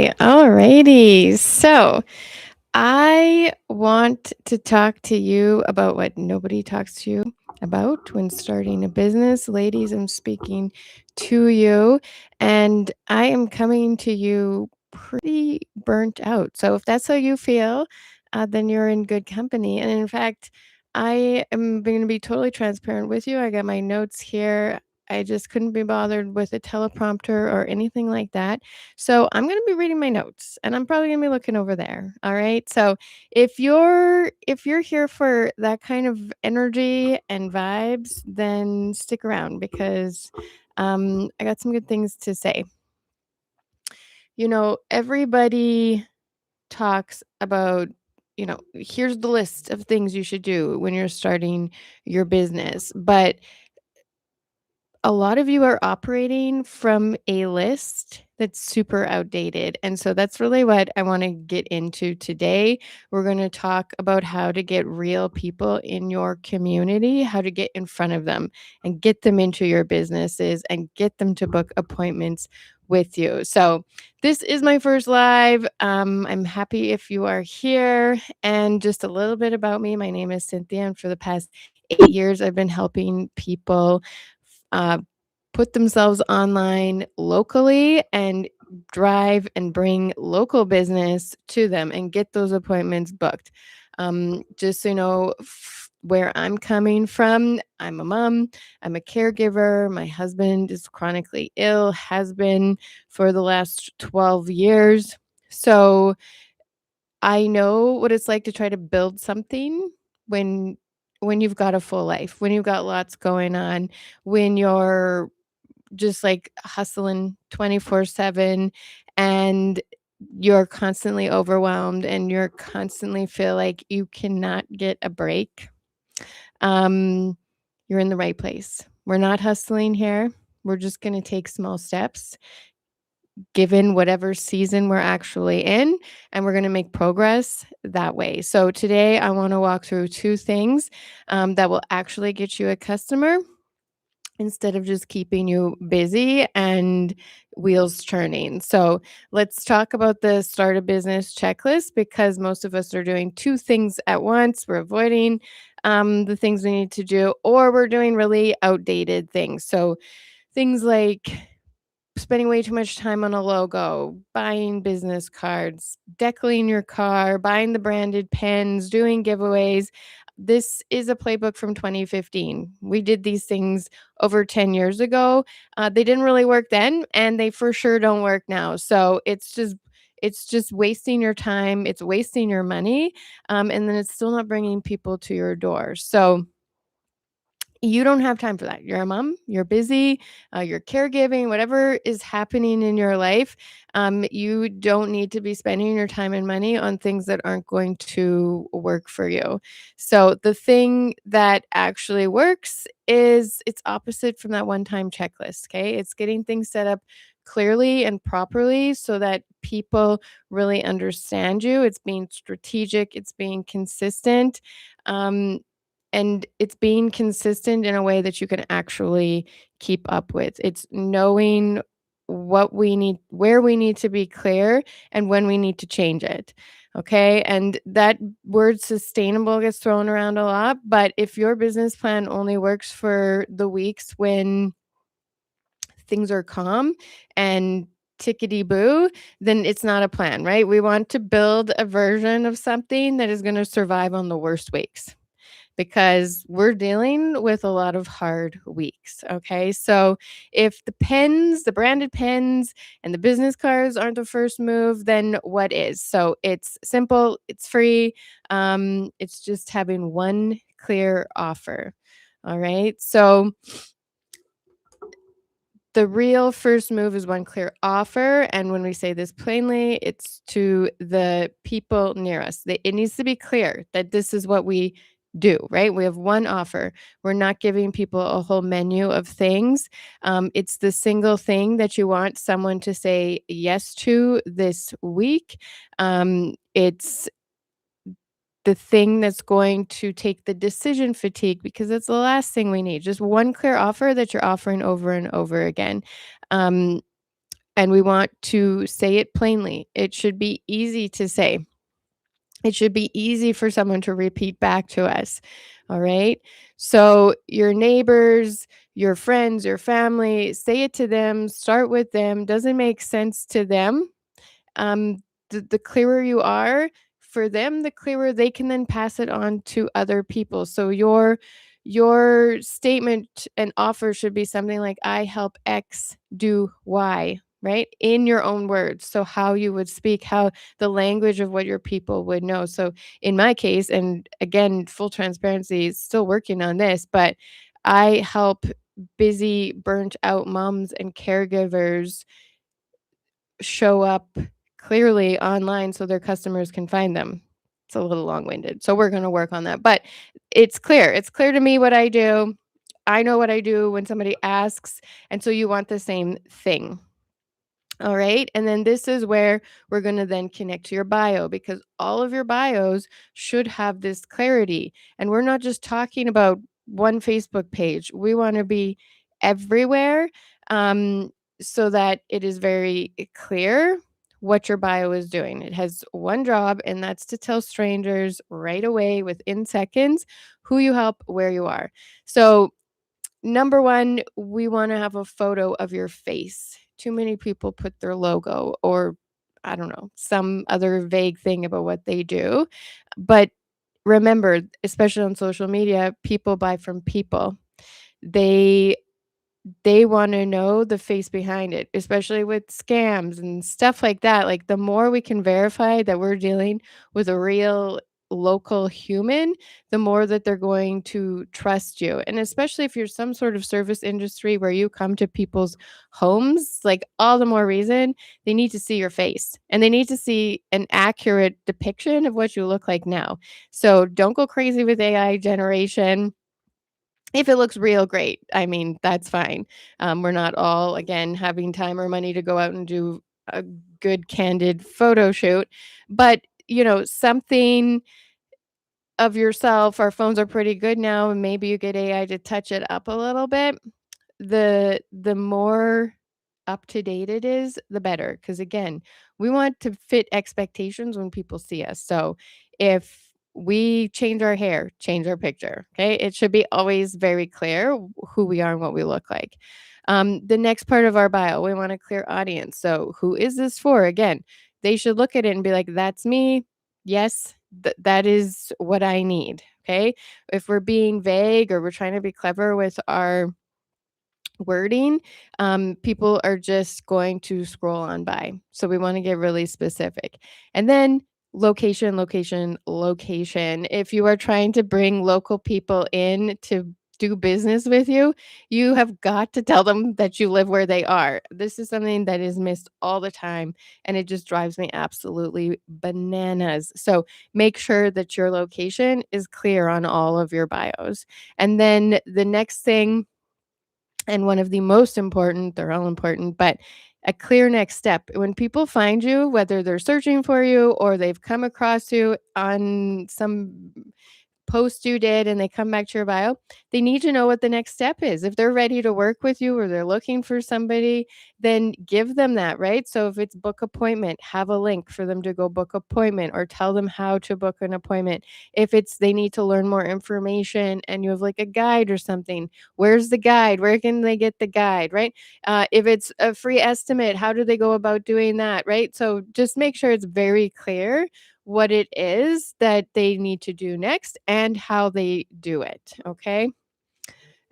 Alrighty. So I want to talk to you about what nobody talks to you about when starting a business. Ladies, I'm speaking to you, and I am coming to you pretty burnt out. So if that's how you feel, then you're in good company. And in fact, I am going to be totally transparent with you. I got my notes here. I just couldn't be bothered with a teleprompter or anything like that. So I'm going to be reading my notes and I'm probably going to be looking over there. All right? So if you're here for that kind of energy and vibes, then stick around because I got some good things to say. Everybody talks about, here's the list of things you should do when you're starting your business, but a lot of you are operating from a list that's super outdated. And so that's really what I want to get into today. We're going to talk about how to get real people in your community, how to get in front of them and get them into your businesses and get them to book appointments with you. So this is my first live. I'm happy if you are here. And just a little bit about me. My name is Cynthia, and for the past 8 years, I've been helping people uh, put themselves online locally and drive and bring local business to them and get those appointments booked. Just so you know where I'm coming from, I'm a mom, I'm a caregiver. My husband is chronically ill, has been for the last 12 years. So I know what it's like to try to build something when when you've got a full life, when you've got lots going on, when you're just like hustling 24/7 and you're constantly overwhelmed and you're constantly feel like you cannot get a break. Um, you're in the right place. We're not hustling here. We're just going to take small steps given whatever season we're actually in, and we're going to make progress that way. So today I want to walk through two things that will actually get you a customer instead of just keeping you busy and wheels turning. So let's talk about the start a business checklist because most of us are doing two things at once. We're avoiding the things we need to do, or we're doing really outdated things. So things like spending way too much time on a logo, buying business cards, decaling your car, buying the branded pens, doing giveaways. This is a playbook from 2015. We did these things over 10 years ago. They didn't really work then, and they for sure don't work now. So it's just wasting your time. It's wasting your money, and then it's still not bringing people to your door. So you don't have time for that. You're a mom, you're busy, you're caregiving, whatever is happening in your life. You don't need to be spending your time and money on things that aren't going to work for you. So, the thing that actually works is it's opposite from that one time checklist. Okay. It's getting things set up clearly and properly so that people really understand you. It's being strategic, it's being consistent. Um, and it's being consistent in a way that you can actually keep up with. It's knowing what we need, where we need to be clear, and when we need to change it. Okay. And that word sustainable gets thrown around a lot. But if your business plan only works for the weeks when things are calm and tickety boo, then it's not a plan, right? We want to build a version of something that is going to survive on the worst weeks because we're dealing with a lot of hard weeks. Okay. So if the pens, the branded pens, and the business cards aren't the first move, then what is? So it's simple, it's free. It's just having one clear offer. All right. So the real first move is one clear offer. And when we say this plainly, it's to the people near us. It needs to be clear that this is what we do, right? We have one offer. We're not giving people a whole menu of things. It's the single thing that you want someone to say yes to this week. It's the thing that's going to take the decision fatigue because it's the last thing we need. Just one clear offer that you're offering over and over again. Um, and we want to say it plainly. It should be easy to say. It should be easy for someone to repeat back to us. All right. So, your neighbors, your friends, your family, say it to them, start with them. Doesn't make sense to them, the clearer you are for them, the clearer they can then pass it on to other people. So your statement and offer should be something like, I help X do Y, right? In your own words. So how you would speak, how the language of what your people would know. So in my case, and again, full transparency, still working on this, but I help busy, burnt out moms and caregivers show up clearly online so their customers can find them. It's a little long-winded, so we're gonna work on that, but it's clear. It's clear to me what I do. I know what I do when somebody asks, and so you want the same thing. All right. And then this is where we're going to then connect to your bio, because all of your bios should have this clarity. And we're not just talking about one Facebook page. We want to be everywhere, um, so that it is very clear what your bio is doing. It has one job, and that's to tell strangers right away within seconds who you help, where you are. So, number one, we wanna have a photo of your face. Too many people put their logo or, I don't know, some other vague thing about what they do. But remember, especially on social media, people buy from people. They they wanna know the face behind it, especially with scams and stuff like that. Like, the more we can verify that we're dealing with a real local human, the more that they're going to trust you. And especially if you're some sort of service industry where you come to people's homes, like, all the more reason they need to see your face, and they need to see an accurate depiction of what you look like now. So, don't go crazy with AI generation. If it looks real, great. I mean, that's fine. We're not all, again, having time or money to go out and do a good candid photo shoot, but, something of yourself. Our phones are pretty good now, and maybe you get AI to touch it up a little bit. The more up to date it is, the better. Because again, we want to fit expectations when people see us. So if we change our hair, change our picture, okay? It should be always very clear who we are and what we look like. The next part of our bio, we want a clear audience. So who is this for? Again, they should look at it and be like, that's me. Yes, that is what I need. Okay. If we're being vague or we're trying to be clever with our wording, people are just going to scroll on by. So we want to get really specific. And then location, location, location. If you are trying to bring local people in to do business with you, you have got to tell them that you live where they are. This is something that is missed all the time, and it just drives me absolutely bananas. So make sure that your location is clear on all of your bios. And then the next thing, and one of the most important, they're all important, but a clear next step. When people find you, whether they're searching for you or they've come across you on some post you did and they come back to your bio, they need to know what the next step is. If they're ready to work with you or they're looking for somebody, then give them that, right? So if it's book appointment, have a link for them to go book appointment, or tell them how to book an appointment. If it's they need to learn more information and you have like a guide or something, where's the guide? Where can they get the guide, right? If it's a free estimate, how do they go about doing that, right? So just make sure it's very clear what it is that they need to do next and how they do it, okay?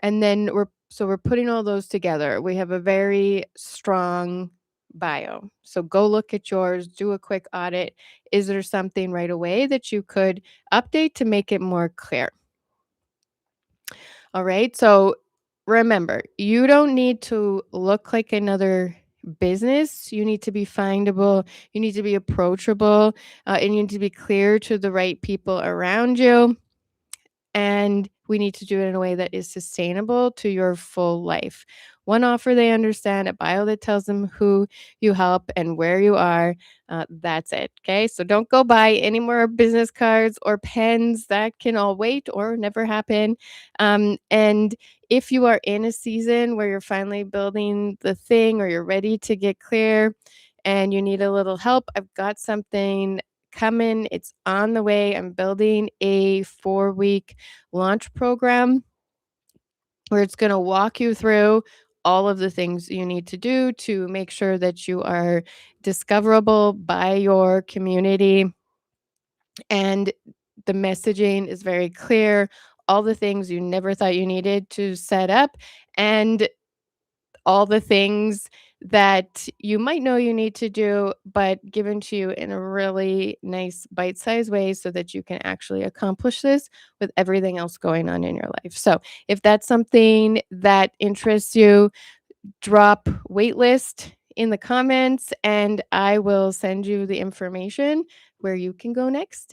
And then we're putting all those together. We have a very strong bio. So go look at yours, do a quick audit. Is there something right away that you could update to make it more clear? All right. So remember, you don't need to look like another business. You need to be findable. You need to be approachable. And you need to be clear to the right people around you. And we need to do it in a way that is sustainable to your full life. one offer they understand, a bio that tells them who you help and where you are. That's it. Okay. So don't go buy any more business cards or pens. That can all wait or never happen. And if you are in a season where you're finally building the thing or you're ready to get clear and you need a little help, I've got something coming. It's on the way. I'm building a 4-week launch program where it's going to walk you through all of the things you need to do to make sure that you are discoverable by your community, and the messaging is very clear, all the things you never thought you needed to set up, and all the things that you might know you need to do, but given to you in a really nice bite-sized way so that you can actually accomplish this with everything else going on in your life. So, if that's something that interests you, drop waitlist in the comments and I will send you the information where you can go next.